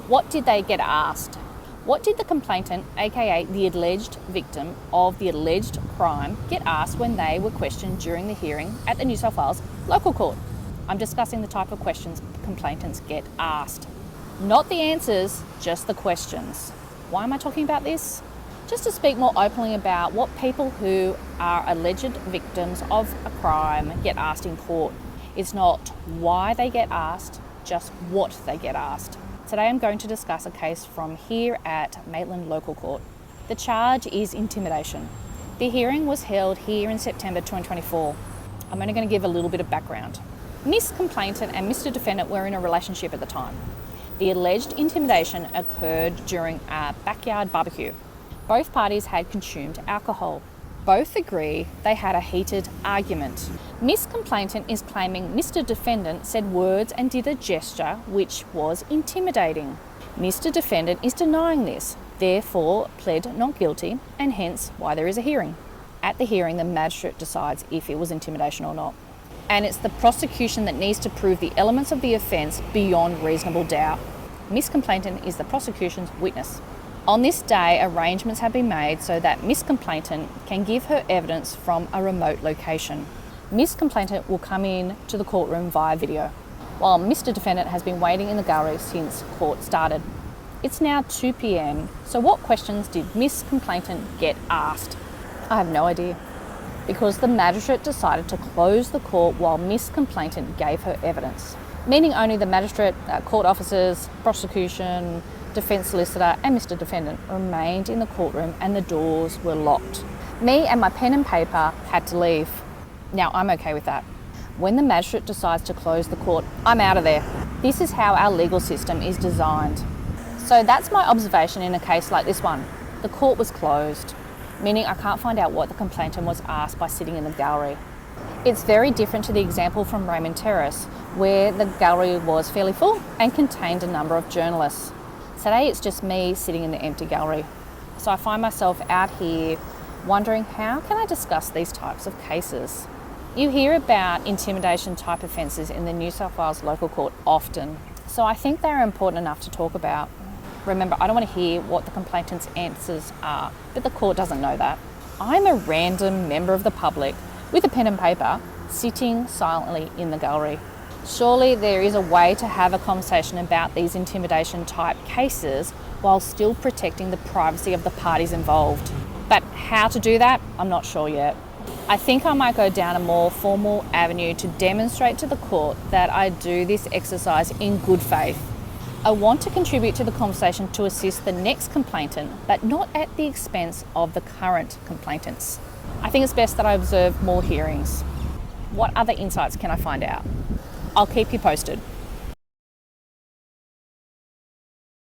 What did they get asked? What did the complainant, aka the alleged victim of the alleged crime, get asked when they were questioned during the hearing at the New South Wales Local Court? I'm discussing the type of questions complainants get asked. Not the answers, just the questions. Why am I talking about this? Just to speak more openly about what people who are alleged victims of a crime get asked in court. It's not why they get asked, just what they get asked. Today I'm going to discuss a case from here at Maitland Local Court. The charge is intimidation. The hearing was held here in September 2024. I'm only going to give a little bit of background. Miss Complainant and Mr. Defendant were in a relationship at the time. The alleged intimidation occurred during a backyard barbecue. Both parties had consumed alcohol. Both agree they had a heated argument. Miss Complainant is claiming Mr. Defendant said words and did a gesture which was intimidating. Mr. Defendant is denying this, therefore pled not guilty, and hence why there is a hearing. At the hearing, the magistrate decides if it was intimidation or not. And it's the prosecution that needs to prove the elements of the offence beyond reasonable doubt. Miss Complainant is the prosecution's witness. On this day, arrangements have been made so that Miss Complainant can give her evidence from a remote location. Miss Complainant will come in to the courtroom via video, while Mr. Defendant has been waiting in the gallery since court started. It's now 2 p.m, so what questions did Miss Complainant get asked? I have no idea, because the magistrate decided to close the court while Miss Complainant gave her evidence, meaning only the magistrate, court officers, prosecution, defence solicitor and Mr. Defendant remained in the courtroom and the doors were locked. Me and my pen and paper had to leave. Now I'm okay with that. When the magistrate decides to close the court, I'm out of there. This is how our legal system is designed. So that's my observation in a case like this one. The court was closed, meaning I can't find out what the complainant was asked by sitting in the gallery. It's very different to the example from Raymond Terrace, where the gallery was fairly full and contained a number of journalists. Today it's just me sitting in the empty gallery. So I find myself out here wondering, how can I discuss these types of cases? You hear about intimidation type offences in the New South Wales Local Court often, so I think they're important enough to talk about. Remember, I don't want to hear what the complainant's answers are, but the court doesn't know that. I'm a random member of the public with a pen and paper sitting silently in the gallery. Surely there is a way to have a conversation about these intimidation type cases while still protecting the privacy of the parties involved. But how to do that, I'm not sure yet. I think I might go down a more formal avenue to demonstrate to the court that I do this exercise in good faith. I want to contribute to the conversation to assist the next complainant, but not at the expense of the current complainants. I think it's best that I observe more hearings. What other insights can I find out? I'll keep you posted.